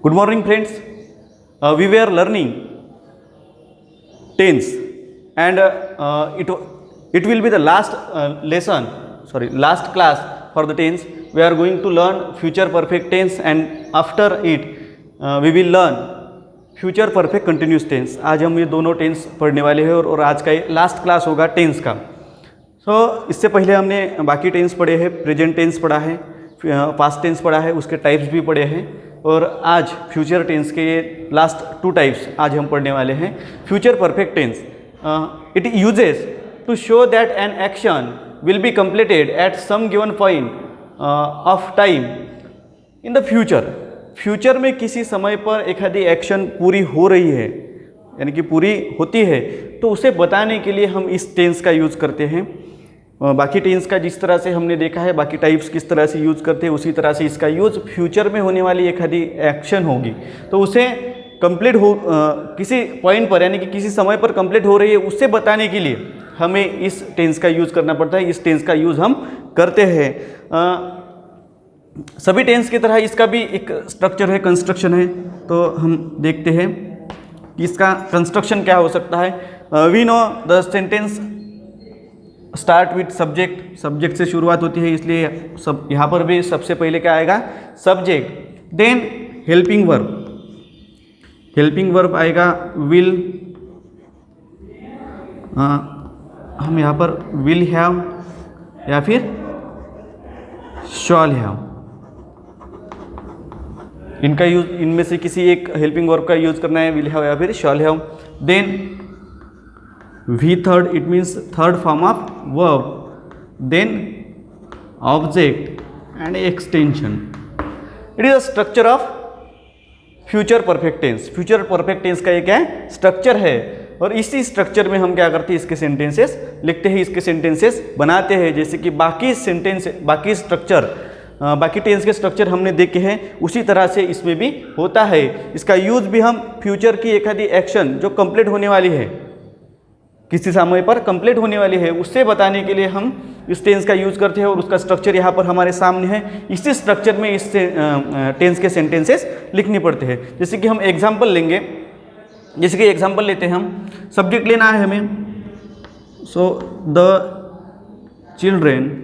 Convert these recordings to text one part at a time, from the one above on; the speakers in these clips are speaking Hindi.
Good morning, friends. We were learning tense, and it will be the last class for the tense. We are going to learn future perfect tense, and after it, we will learn future perfect continuous tense. आज हम ये दोनों टेंस पढ़ने वाले हैं और आज का ये लास्ट क्लास होगा टेंस का. इससे पहले हमने बाकी टेंस पढ़े हैं, प्रेजेंट टेंस पढ़ा है, पास्ट टेंस पढ़ा है, उसके टाइप्स भी पढ़े हैं, और आज फ्यूचर टेंस के ये लास्ट 2 टाइप्स आज हम पढ़ने वाले हैं. Future perfect tense, it uses to show that an action will be completed at some given point of time in the future. Future में किसी समय पर एक आधी एक्शन पूरी हो रही है, यानी कि पूरी होती है, तो उसे बताने के लिए हम इस टेंस का यूज़ करते हैं. बाकी टेंस का जिस तरह से हमने देखा है, बाकी टाइप्स किस तरह से यूज़ करते हैं, उसी तरह से इसका यूज़ फ्यूचर में होने वाली एक आधी एक्शन होगी तो उसे कंप्लीट हो किसी पॉइंट पर, यानी कि किसी समय पर कंप्लीट हो रही है, उससे बताने के लिए हमें इस टेंस का यूज़ करना पड़ता है. इस टेंस का यूज़ हम करते हैं. सभी टेंस की तरह इसका भी एक स्ट्रक्चर है, कंस्ट्रक्शन है. तो हम देखते हैं कि इसका कंस्ट्रक्शन क्या हो सकता है. We know the sentence start with subject. Subject से शुरुआत होती है, इसलिए सब यहाँ पर भी सबसे पहले क्या आएगा, subject. Then helping verb. Helping verb आएगा विल. हम यहाँ पर विल हैव या फिर शॉल हैव, इनका यूज, इनमें से किसी एक हेल्पिंग वर्ब का यूज करना है, विल हैव या फिर shall have. Then we third, it means third form of verb. Then object and extension. It is a structure of future perfect tense. Future perfect tense का एक है स्ट्रक्चर है, और इसी स्ट्रक्चर में हम क्या करते हैं, इसके सेंटेंसेस लिखते हैं, इसके सेंटेंसेस बनाते हैं. जैसे कि बाकी सेंटेंस, बाकी स्ट्रक्चर, बाकी टेंस के स्ट्रक्चर हमने देखे हैं, उसी तरह से इसमें भी होता है. इसका यूज भी हम फ्यूचर की एक आधी एक्शन जो कंप्लीट होने वाली है, किसी समय पर कंप्लीट होने वाली है, उससे बताने के लिए हम इस टेंस का यूज करते हैं, और उसका स्ट्रक्चर यहाँ पर हमारे सामने है. इसी स्ट्रक्चर में इस टेंस के सेंटेंसेस लिखने पड़ते हैं. जैसे कि हम एग्जाम्पल लेंगे, जैसे कि एग्जाम्पल लेते हैं, हम सब्जेक्ट लेना है हमें. So the children,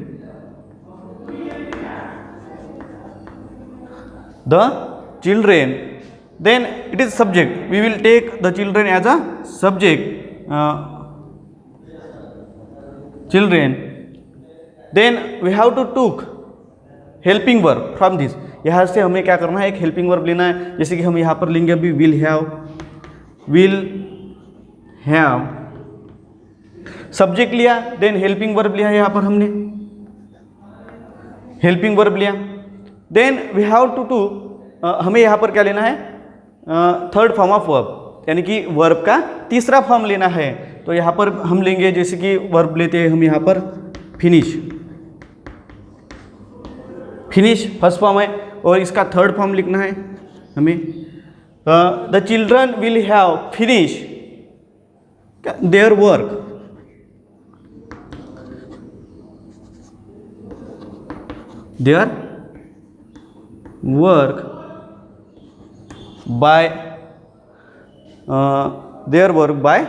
the children, then it is subject. We will take the children as a subject. Children. Then we have to took helping verb from this. यहाँ से हमें क्या करना है, एक हेल्पिंग वर्ब लेना है. जैसे कि हम यहाँ पर लेंगे अभी विल हैव. सब्जेक्ट लिया, देन हेल्पिंग वर्ब लिया, यहाँ पर हमने हेल्पिंग वर्ब लिया. देन वी हैव टू हमें यहाँ पर क्या लेना है, थर्ड फॉर्म ऑफ वर्ब, यानी कि वर्ब का तीसरा फॉर्म लेना है. तो यहाँ पर हम लेंगे, जैसे कि वर्ब लेते हैं हम यहाँ पर फिनिश. फिनिश फर्स्ट फॉर्म है, और इसका थर्ड फॉर्म लिखना है हमें. The children will have finish their work. Their work by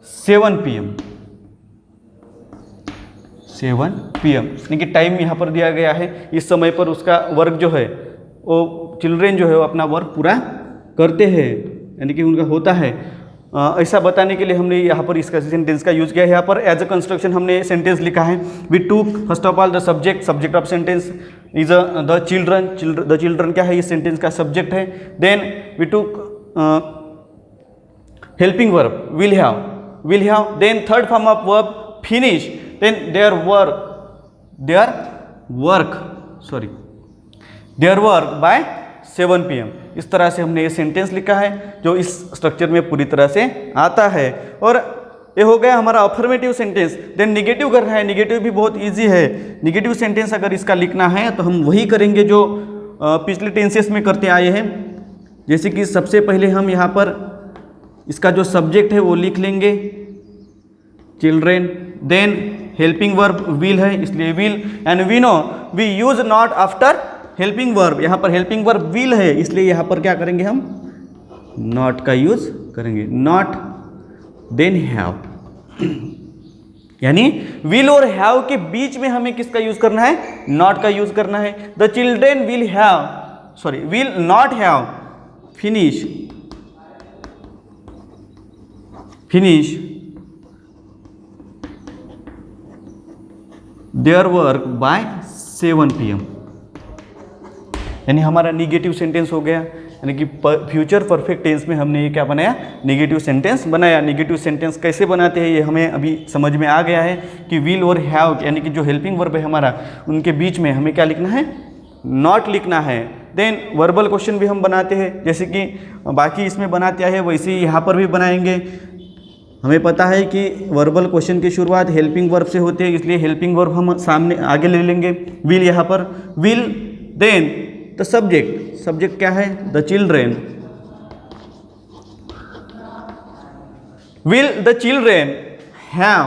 7 PM. 7 PM यानी कि टाइम यहाँ पर दिया गया है. इस समय पर उसका वर्क जो है, वो चिल्ड्रेन जो है वो अपना वर्क पूरा करते हैं, यानी कि उनका होता है. ऐसा बताने के लिए हमने यहाँ पर इसका सेंटेंस का यूज़ किया है. यहाँ पर एज अ कंस्ट्रक्शन हमने सेंटेंस लिखा है. We took first of all the subject of sentence is the children. The children क्या है, इस सेंटेंस का सब्जेक्ट है. Then we took helping verb will have. Then third form of verb finish. Then their work by 7 PM. इस तरह से हमने ये सेंटेंस लिखा है, जो इस स्ट्रक्चर में पूरी तरह से आता है. और ये हो गया हमारा अफर्मेटिव सेंटेंस. देन निगेटिव करना है. निगेटिव भी बहुत इजी है. निगेटिव सेंटेंस अगर इसका लिखना है तो हम वही करेंगे जो पिछले टेंसेस में करते आए हैं. जैसे कि सबसे पहले हम यहाँ पर इसका जो सब्जेक्ट है वो लिख लेंगे, children. Then helping verb will है, इसलिए will. And we know we use not after helping verb, यहाँ पर हेल्पिंग वर्ब विल है, इसलिए यहाँ पर क्या करेंगे हम, नॉट का यूज करेंगे, नॉट देन हैव। यानी विल और हैव के बीच में हमें किसका यूज करना है, नॉट का यूज करना है। The children will have, sorry will not have finish their work by 7 PM। यानी हमारा निगेटिव सेंटेंस हो गया, यानी कि फ्यूचर परफेक्ट टेंस में हमने ये क्या बनाया, निगेटिव सेंटेंस बनाया। निगेटिव सेंटेंस कैसे बनाते हैं ये हमें अभी समझ में आ गया है कि विल और हैव यानी कि जो हेल्पिंग वर्ब है हमारा, उनके बीच में हमें क्या लिखना है, नॉट लिखना है। देन वर्बल क्वेश्चन भी हम बनाते हैं, जैसे कि बाकी इसमें बनाते हैं वैसे ही यहाँ पर भी बनाएंगे। हमें पता है कि वर्बल क्वेश्चन की शुरुआत हेल्पिंग वर्ब से होती है, इसलिए हेल्पिंग वर्ब हम सामने आगे ले लेंगे, विल यहाँ पर will. Then the subject, subject क्या है, the children, will the children have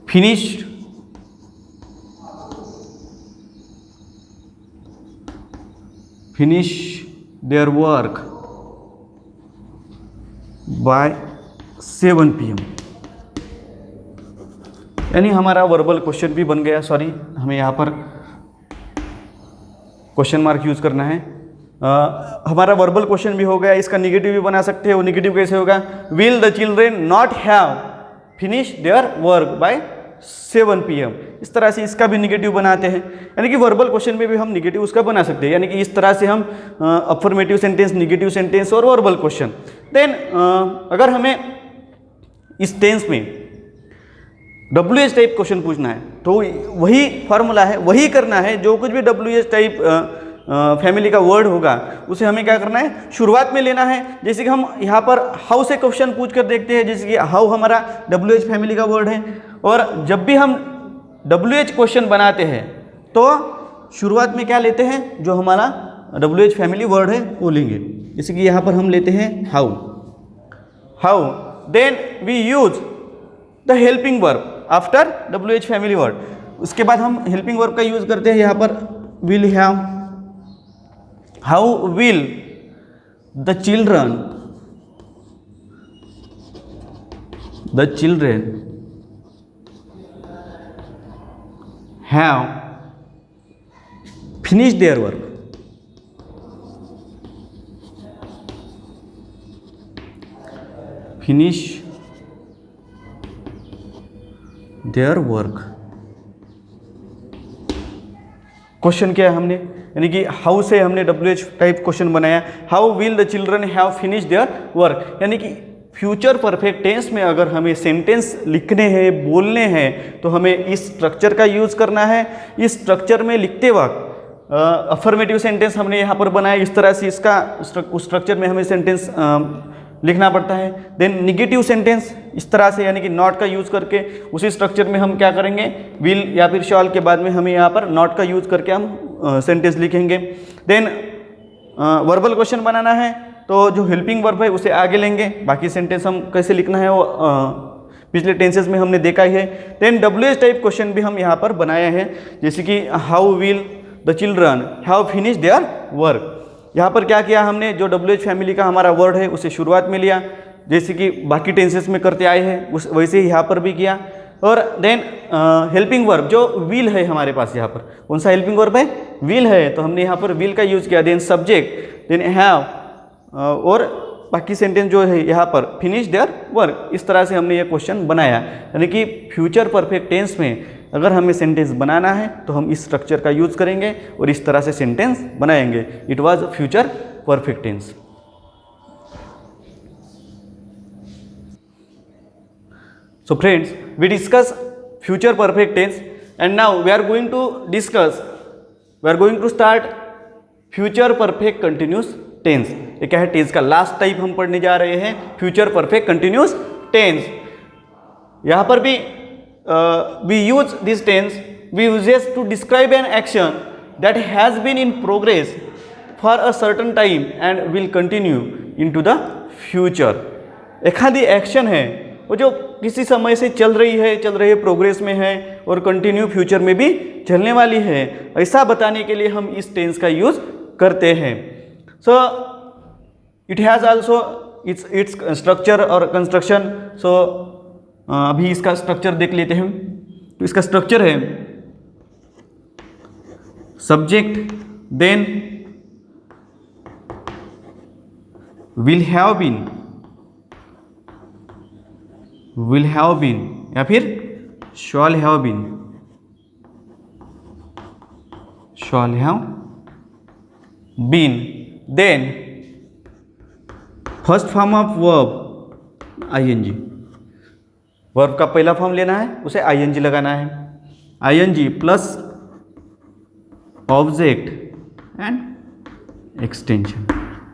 finished their work by 7 PM। यानी हमारा वर्बल क्वेश्चन भी बन गया, सॉरी हमें यहाँ पर क्वेश्चन मार्क यूज करना है। हमारा वर्बल क्वेश्चन भी हो गया, इसका निगेटिव भी बना सकते हैं। वो निगेटिव कैसे होगा, will the children not have finish their work by 7 PM। इस तरह से इसका भी निगेटिव बनाते हैं, यानी कि वर्बल क्वेश्चन में भी हम निगेटिव उसका बना सकते हैं। यानी कि इस तरह से हम अफर्मेटिव सेंटेंस, निगेटिव सेंटेंस और वर्बल क्वेश्चन। देन अगर हमें इस टेंस में WH टाइप क्वेश्चन पूछना है तो वही फॉर्मूला है, वही करना है। जो कुछ भी WH टाइप फैमिली का वर्ड होगा उसे हमें क्या करना है, शुरुआत में लेना है। जैसे कि हम यहाँ पर हाउ से क्वेश्चन पूछ कर देखते हैं, जैसे कि हाउ हमारा WH फैमिली का वर्ड है, और जब भी हम WH क्वेश्चन बनाते हैं तो शुरुआत में क्या लेते हैं, जो हमारा WH फैमिली वर्ड है वो लेंगे। जैसे कि यहाँ पर हम लेते हैं how, then we use the helping verb after WH family word. उसके बाद हम हेल्पिंग वर्ब का यूज करते हैं यहाँ पर will have, how will the children have finish their work, finish their work. Question क्या है हमने, यानी कि हाउ से हमने WH टाइप क्वेश्चन बनाया, how will the children have finish their work. यानी कि फ्यूचर परफेक्ट टेंस में अगर हमें सेंटेंस लिखने हैं, बोलने हैं, तो हमें इस स्ट्रक्चर का यूज़ करना है। इस स्ट्रक्चर में लिखते वक्त अफर्मेटिव सेंटेंस हमने यहाँ पर बनाया, इस तरह से इसका उस स्ट्रक्चर में हमें सेंटेंस लिखना पड़ता है। देन निगेटिव सेंटेंस इस तरह से, यानी कि नॉट का यूज़ करके उसी स्ट्रक्चर में हम क्या करेंगे, विल या फिर शॉल के बाद में हमें यहाँ पर नॉट का यूज़ करके हम सेंटेंस लिखेंगे। देन वर्बल क्वेश्चन बनाना है तो जो हेल्पिंग वर्ब है उसे आगे लेंगे, बाकी सेंटेंस हम कैसे लिखना है वो पिछले टेंसेस में हमने देखा ही है। देन WH टाइप क्वेश्चन भी हम यहाँ पर बनाए हैं, जैसे कि how will the children have finish their work. यहाँ पर क्या किया हमने, जो WH फैमिली का हमारा वर्ड है उसे शुरुआत में लिया, जैसे कि बाकी टेंसेस में करते आए हैं उस वैसे ही यहाँ पर भी किया। और देन हेल्पिंग वर्ब जो विल है हमारे पास, यहाँ पर कौन सा हेल्पिंग वर्ब है, विल है, तो हमने यहाँ पर विल का यूज़ किया। देन सब्जेक्ट, देन हैव, और बाकी सेंटेंस जो है यहाँ पर फिनिश देयर वर्क। इस तरह से हमने ये क्वेश्चन बनाया। यानी कि फ्यूचर परफेक्ट टेंस में अगर हमें सेंटेंस बनाना है तो हम इस स्ट्रक्चर का यूज़ करेंगे और इस तरह से सेंटेंस बनाएंगे। It was future perfect tense. So friends, we discuss future perfect tense and now we are going to start future perfect continuous tense। ये क्या है, टेंस का लास्ट टाइप हम पढ़ने जा रहे हैं, फ्यूचर परफेक्ट कंटिन्यूस टेंस। यहाँ पर भी we use this tense, we uses to describe an action that has been in progress for a certain time and will continue into the future। एखादी एक्शन है वो जो किसी समय से चल रही है, प्रोग्रेस में है और कंटिन्यू फ्यूचर में भी चलने वाली है, ऐसा बताने के लिए हम इस टेंस का यूज करते हैं। So it has also its structure और कंस्ट्रक्शन। सो अभी इसका स्ट्रक्चर देख लेते हैं। तो इसका स्ट्रक्चर है subject, then will have been या फिर shall have been, then first form of verb ING. वर्ब का पहला फॉर्म लेना है, उसे आईएनजी लगाना है, ING plus object and extension.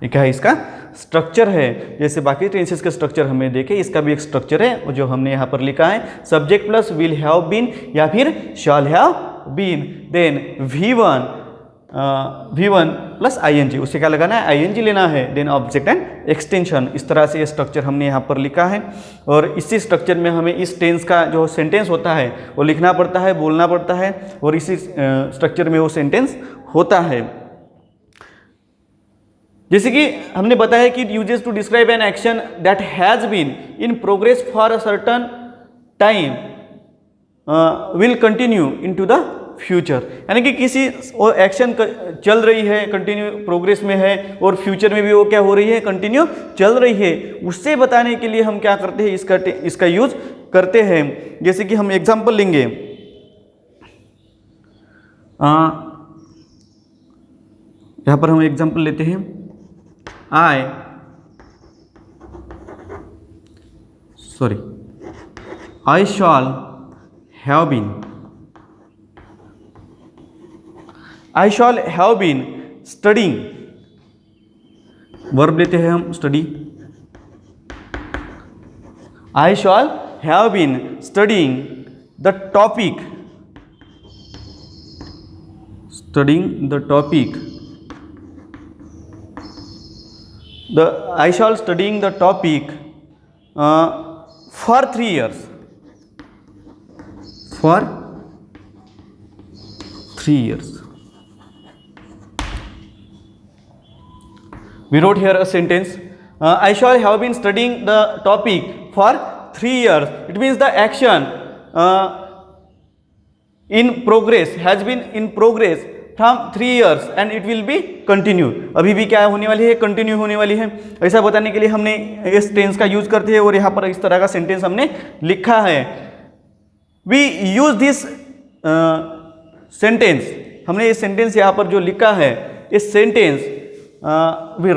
ये क्या है, इसका स्ट्रक्चर है। जैसे बाकी टेंसेस का स्ट्रक्चर हमें देखे, इसका भी एक स्ट्रक्चर है जो हमने यहाँ पर लिखा है, subject plus will have been या फिर shall have been, then V1 plus ING, उसे क्या लगाना है, आईएनजी लेना है, देन ऑब्जेक्ट एंड एक्सटेंशन। इस तरह से ये स्ट्रक्चर हमने यहाँ पर लिखा है। और इसी स्ट्रक्चर में हमें इस टेंस का जो सेंटेंस होता है वो लिखना पड़ता है, बोलना पड़ता है, और इसी स्ट्रक्चर में वो सेंटेंस होता है। जैसे कि हमने बताया कि uses to describe an action that has been in progress for a certain time will continue into the future, यानी कि किसी एक्शन चल रही है, कंटिन्यू प्रोग्रेस में है और फ्यूचर में भी वो क्या हो रही है, कंटिन्यू चल रही है, उससे बताने के लिए हम क्या करते हैं, इसका यूज करते हैं। जैसे कि हम एग्जांपल लेंगे, यहाँ पर हम एग्जांपल लेते हैं, I shall have been studying, verb लेते हैं हम study, I shall have been studying the topic, I shall studying the topic for 3 years. For 3 years. We wrote here a sentence. I shall have been studying the topic for 3 years. It means the action in progress has been in progress from 3 years and it will be continue. अभी भी क्या होने वाली है, कंटिन्यू होने वाली है। ऐसा बताने के लिए हमने इस टेंस का यूज करते हैं और यहाँ पर इस तरह का सेंटेंस हमने लिखा है। We use this sentence, हमने ये सेंटेंस यहाँ पर जो लिखा है, इस sentence we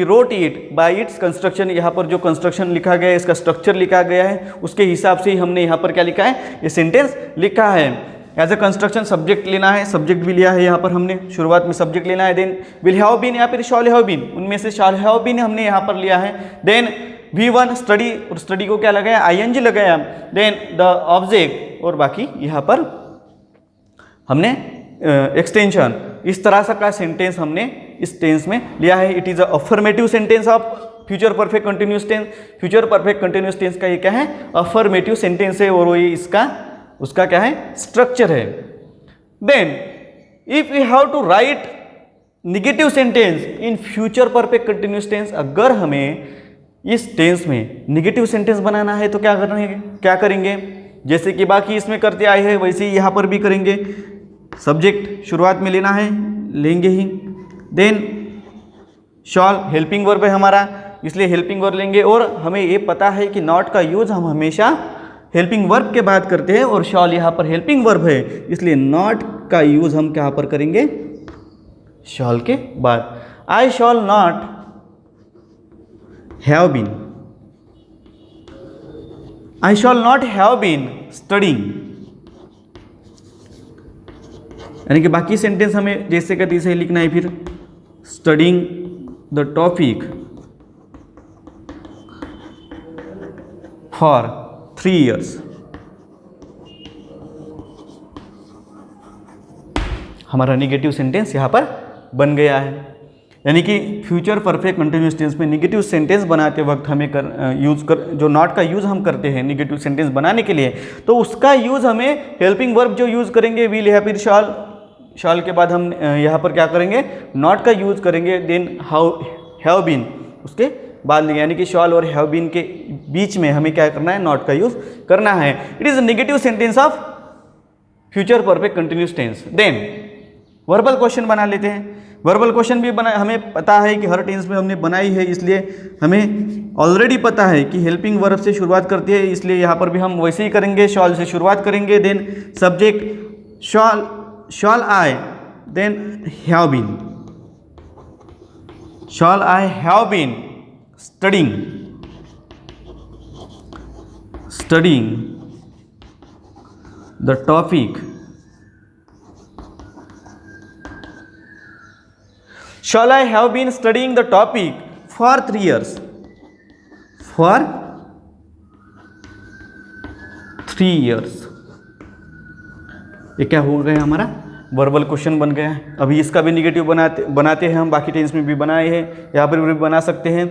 wrote it by its construction। यहाँ पर जो कंस्ट्रक्शन लिखा गया है, इसका स्ट्रक्चर लिखा गया है, उसके हिसाब से ही हमने यहाँ पर क्या लिखा है, ये सेंटेंस लिखा है। एज ए कंस्ट्रक्शन सब्जेक्ट लेना है, सब्जेक्ट भी लिया है यहाँ पर हमने, शुरुआत में सब्जेक्ट लेना है, देन विल हैव बीन या फिर शॉल हैव बीन, उनमें से शॉल हैव बीन हमने यहाँ पर लिया है, देन V1 स्टडी, और स्टडी को क्या लगाया, आईएनजी लगाया, देन द ऑब्जेक्ट, और बाकी यहाँ पर हमने एक्सटेंशन। इस तरह से का सेंटेंस हमने इस टेंस में लिया है। It is a affirmative sentence of future perfect continuous tense. Future perfect continuous tense का ये क्या है, अफर्मेटिव सेंटेंस है, और वो ये उसका क्या है, स्ट्रक्चर है। Then if you have to write negative sentence in future perfect continuous tense, अगर हमें इस टेंस में निगेटिव सेंटेंस बनाना है तो क्या करेंगे, जैसे कि बाकी इसमें करते आए हैं वैसे ही यहाँ पर भी करेंगे। सब्जेक्ट शुरुआत में लेना है, लेंगे ही, देन शॉल हेल्पिंग वर्ब है हमारा, इसलिए हेल्पिंग वर्ब लेंगे, और हमें ये पता है कि नॉट का यूज हम हमेशा हेल्पिंग वर्ब के बाद करते हैं, और शॉल यहाँ पर हेल्पिंग वर्ब है, इसलिए नॉट का यूज हम कहाँ पर करेंगे, शॉल के बाद। I shall not have been, I shall not have been studying, यानी कि बाकी सेंटेंस हमें जैसे का तैसे लिखना है। फिर studying the topic for 3 years, हमारा निगेटिव सेंटेंस यहाँ पर बन गया है। यानी कि फ्यूचर परफेक्ट कंटिन्यूस टेंस में निगेटिव सेंटेंस बनाते वक्त हमें जो नॉट का यूज़ हम करते हैं निगेटिव सेंटेंस बनाने के लिए, तो उसका यूज़ हमें हेल्पिंग वर्ब जो यूज़ करेंगे विल या फिर शॉल के बाद हम यहाँ पर क्या करेंगे, नॉट का यूज़ करेंगे, देन हाउ हैव बीन उसके बाद लेंगे, यानी कि शॉल और हैव बीन के बीच में हमें क्या करना है, नॉट का यूज़ करना है। It is negative sentence of future perfect continuous tense. Then verbal question बना लेते हैं। वर्बल क्वेश्चन भी हमें पता है कि हर टेंस में हमने बनाई है, इसलिए हमें ऑलरेडी पता है कि हेल्पिंग वर्ब से शुरुआत करती है, इसलिए यहाँ पर भी हम वैसे ही करेंगे, शॉल से शुरुआत करेंगे, then subject shall I, then have been, shall I have been studying the topic, shall I have been studying the topic for 3 years, for 3 years। ये क्या हो गया, हमारा वर्बल क्वेश्चन बन गया है। अभी इसका भी निगेटिव बनाते हैं हम, बाकी टेंस में भी बनाए हैं, यहाँ पर भी बना सकते हैं।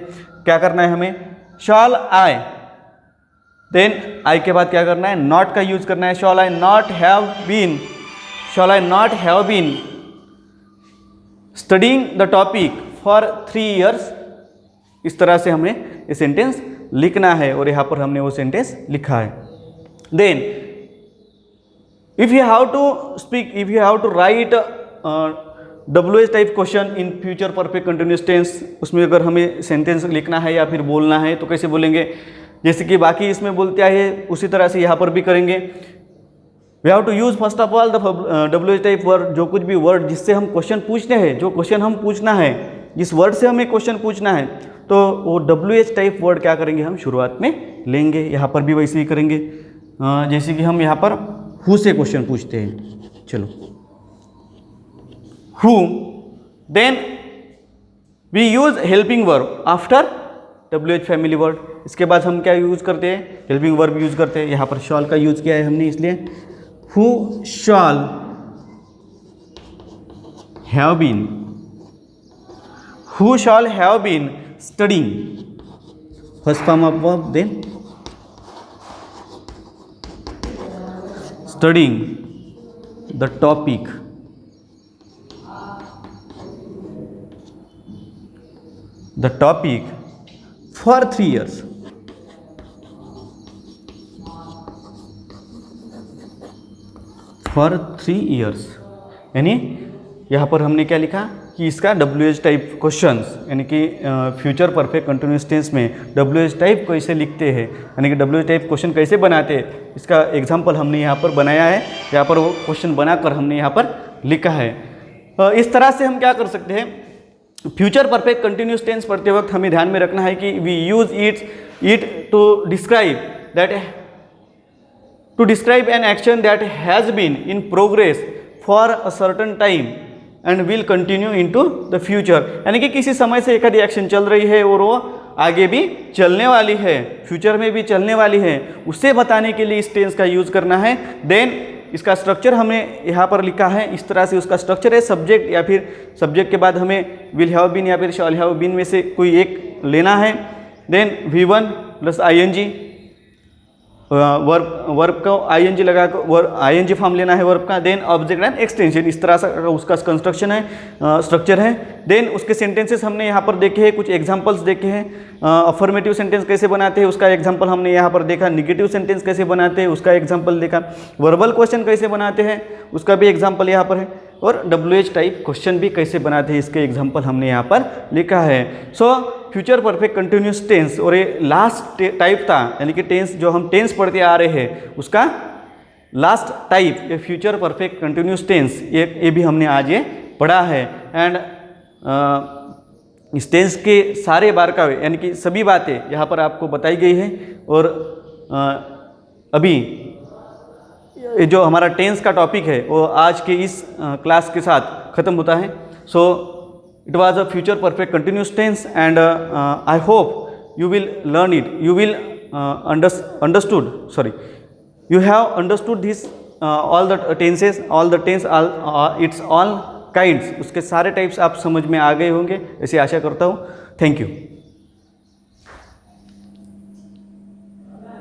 क्या करना है हमें, शॉल आई, देन आई के बाद क्या करना है, नॉट का यूज करना है, shall I not have been, shall I not have been studying the topic for 3 years। इस तरह से हमें ये सेंटेंस लिखना है और यहाँ पर हमने वो सेंटेंस लिखा है। Then if you have to write WH type question in future perfect continuous tense, उसमें अगर हमें सेंटेंस लिखना है या फिर बोलना है तो कैसे बोलेंगे, जैसे कि बाकी इसमें बोलते हैं उसी तरह से यहाँ पर भी करेंगे। We have to use first of all the WH type word, जो कुछ भी वर्ड जिससे हम क्वेश्चन पूछते हैं, जो क्वेश्चन हम पूछना है, जिस वर्ड से हमें क्वेश्चन पूछना है, तो वो WH टाइप वर्ड क्या करेंगे, हम शुरुआत में लेंगे। यहाँ पर भी वैसे ही करेंगे, जैसे कि हम यहाँ पर हु से क्वेश्चन पूछते हैं, चलो who, then we use helping verb after WH family word. इसके बाद हम क्या यूज करते हैं, हेल्पिंग वर्ब यूज करते हैं। यहाँ पर शॉल का यूज किया है हमने, इसलिए who shall have been, who shall have been studying, first form of verb, then studying the topic for 3 years। for 3 years यानी यहाँ पर हमने क्या लिखा कि इसका WH टाइप क्वेश्चंस, यानी कि फ्यूचर परफेक्ट कंटिन्यूस टेंस में WH टाइप कैसे लिखते हैं, यानी कि WH टाइप क्वेश्चन कैसे बनाते हैं, इसका एग्जांपल हमने यहाँ पर बनाया है। यहाँ पर वो क्वेश्चन बनाकर हमने यहाँ पर लिखा है। इस तरह से हम क्या कर सकते हैं, फ्यूचर परफेक्ट कंटिन्यूस टेंस पढ़ते वक्त हमें ध्यान में रखना है कि we use it to describe an action that has been in progress for a certain time and will continue into the future, यानी कि किसी समय से एक आधी एक्शन चल रही है और वो आगे भी चलने वाली है, फ्यूचर में भी चलने वाली है, उसे बताने के लिए इस टेंस का यूज़ करना है। देन इसका स्ट्रक्चर हमने यहाँ पर लिखा है, इस तरह से उसका स्ट्रक्चर है, सब्जेक्ट या फिर सब्जेक्ट के बाद हमें विल हैव बीन या फिर शॉल हैव बीन में से कोई एक लेना है। Then V1 plus ING, verb को ING लगा कर ING फॉर्म लेना है वर्ब का। देन ऑब्जेक्ट एंड एक्सटेंशन, इस तरह से उसका कंस्ट्रक्शन है, स्ट्रक्चर है। देन उसके सेंटेंसेस हमने यहाँ पर देखे हैं, कुछ एग्जांपल्स देखे हैं। अफर्मेटिव सेंटेंस कैसे बनाते हैं उसका एग्जांपल हमने यहाँ पर देखा, निगेटिव सेंटेंस कैसे बनाते हैं उसका एग्जांपल देखा, वर्बल क्वेश्चन कैसे बनाते हैं उसका भी एग्जांपल यहाँ पर है, और WH टाइप क्वेश्चन भी कैसे बनाते हैं इसके एग्जांपल हमने यहाँ पर लिखा है। So future perfect continuous tense, और ये लास्ट टाइप था, यानी कि टेंस जो हम टेंस पढ़ते आ रहे हैं उसका लास्ट टाइप ये फ्यूचर परफेक्ट कंटिन्यूस टेंस, ये भी हमने आज ये पढ़ा है। एंड इस टेंस के सारे बारकावे यानी कि सभी बातें यहाँ पर आपको बताई गई है। और अभी जो हमारा टेंस का टॉपिक है वो आज के इस क्लास के साथ ख़त्म होता है। So it was a future perfect continuous tense and I hope you will learn it, you will you have understood this all the tenses, all the tense, it's all kinds, उसके सारे टाइप्स आप समझ में आ गए होंगे ऐसी आशा करता हूँ। Thank you.